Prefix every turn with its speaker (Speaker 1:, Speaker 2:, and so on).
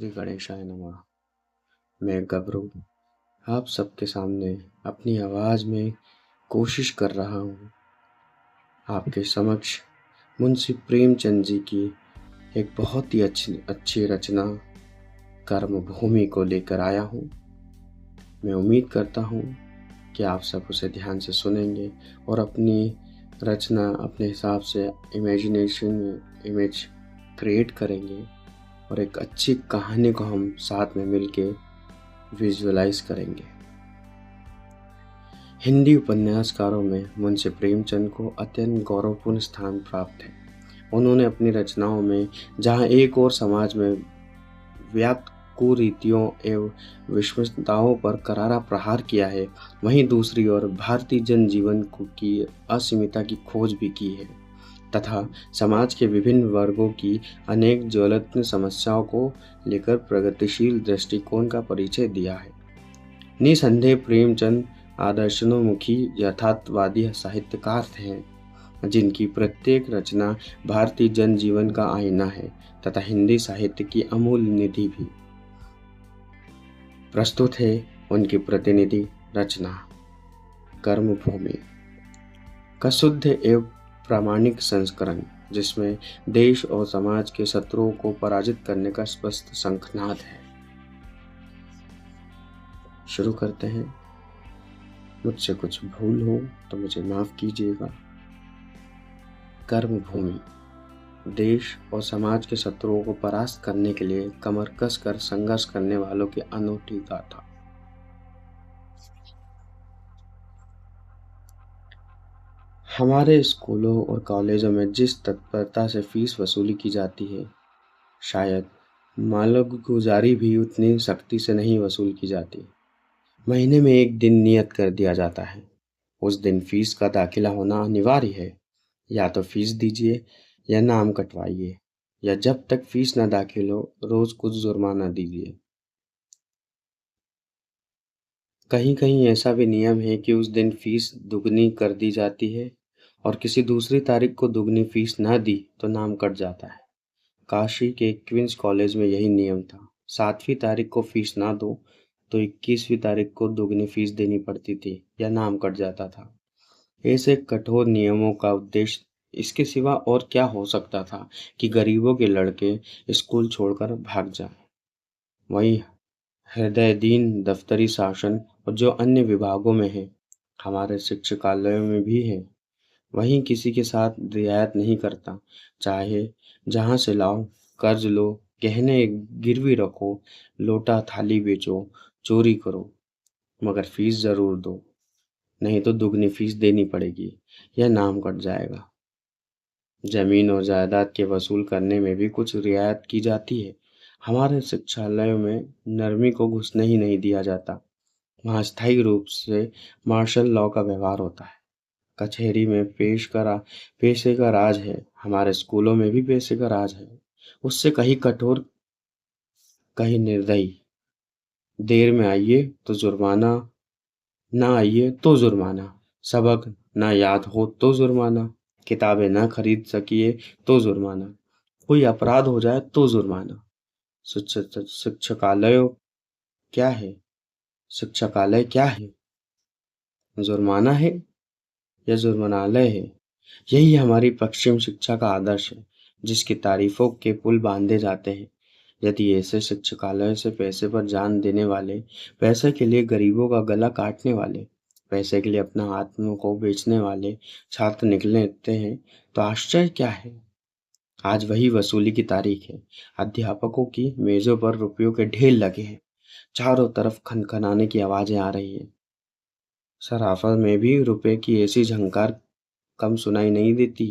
Speaker 1: श्री गणेशाय नमः। मैं गबरू आप सबके सामने अपनी आवाज़ में कोशिश कर रहा हूँ आपके समक्ष मुंशी प्रेमचंद जी की एक बहुत ही अच्छी रचना कर्मभूमि को लेकर आया हूँ। मैं उम्मीद करता हूँ कि आप सब उसे ध्यान से सुनेंगे और अपनी रचना अपने हिसाब से इमेजिनेशन में इमेज क्रिएट करेंगे और एक अच्छी कहानी को हम साथ में मिलके विजुअलाइज करेंगे। हिंदी उपन्यासकारों में मुंशी प्रेमचंद को अत्यंत गौरवपूर्ण स्थान प्राप्त है। उन्होंने अपनी रचनाओं में जहां एक और समाज में व्याप्त कुरीतियों एवं विषमताओं पर करारा प्रहार किया है, वहीं दूसरी ओर भारतीय जनजीवन की असीमिता की खोज भी की है तथा समाज के विभिन्न वर्गों की अनेक ज्वलंत समस्याओं को लेकर प्रगतिशील दृष्टिकोण का परिचय दिया है। निसंदेह प्रेमचंद आदर्शोन्मुखी यथार्थवादी साहित्यकार हैं, जिनकी प्रत्येक रचना भारतीय जनजीवन का आईना है तथा हिंदी साहित्य की अमूल्य निधि भी। प्रस्तुत है उनकी प्रतिनिधि रचना कर्मभूमि का शुद्ध एवं प्रामाणिक संस्करण, जिसमें देश और समाज के शत्रुओं को पराजित करने का स्पष्ट शंखनाद है। शुरू करते हैं। मुझसे कुछ भूल हो तो मुझे माफ कीजिएगा। कर्मभूमि देश और समाज के शत्रुओं को परास्त करने के लिए कमर कस कर संघर्ष करने वालों की अनूठी गाथा। हमारे स्कूलों और कॉलेजों में जिस तत्परता से फीस वसूली की जाती है, शायद मालगुजारी भी उतनी सख्ती से नहीं वसूल की जाती। महीने में एक दिन नियत कर दिया जाता है, उस दिन फीस का दाखिला होना अनिवार्य है। या तो फीस दीजिए या नाम कटवाइए, या जब तक फीस न दाखिल हो रोज कुछ जुर्माना दीजिए। कहीं कहीं ऐसा भी नियम है कि उस दिन फीस दुगनी कर दी जाती है और किसी दूसरी तारीख को दुगनी फीस न दी तो नाम कट जाता है। काशी के क्वींस कॉलेज में यही नियम था। 7वीं तारीख को फीस ना दो तो 21वीं तारीख को दुगनी फीस देनी पड़ती थी या नाम कट जाता था। ऐसे कठोर नियमों का उद्देश्य इसके सिवा और क्या हो सकता था कि गरीबों के लड़के स्कूल छोड़कर भाग जाएं। वहीं हृदयदीन दफ्तरी शासन और जो अन्य विभागों में है, हमारे शिक्षकालयों में भी है, वहीं किसी के साथ रियायत नहीं करता। चाहे जहां से लाओ, कर्ज लो, गहने गिरवी रखो, लोटा थाली बेचो, चोरी करो, मगर फीस जरूर दो, नहीं तो दुगनी फीस देनी पड़ेगी या नाम कट जाएगा। जमीन और जायदाद के वसूल करने में भी कुछ रियायत की जाती है। हमारे शिक्षालयों में नरमी को घुसने ही नहीं दिया जाता। वहाँ स्थायी रूप से मार्शल लॉ का व्यवहार होता है। कचहरी में पेशे का राज है। हमारे स्कूलों में भी पेशे का राज है, उससे कहीं कठोर कहीं निर्दयी। देर में आइए तो जुर्माना, ना आइए तो जुर्माना, सबक ना याद हो तो जुर्माना, किताबें ना खरीद सकिए तो जुर्माना, कोई अपराध हो जाए तो जुर्माना। शिक्षकालय क्या है? शिक्षकालय क्या है? जुर्माना है या जुर्मनालय है? यही हमारी पश्चिम शिक्षा का आदर्श है, जिसकी तारीफों के पुल बांधे जाते हैं। यदि ऐसे शिक्षकालय से पैसे पर जान देने वाले, पैसे के लिए गरीबों का गला काटने वाले, पैसे के लिए अपना आत्मा को बेचने वाले छात्र निकलते हैं तो आश्चर्य क्या है? आज वही वसूली की तारीख है। अध्यापकों की मेजों पर रुपयों के ढेर लगे हैं। चारों तरफ खनखनाने की आवाजें आ रही है। सराफा में भी रुपए की ऐसी झंकार कम सुनाई नहीं देती।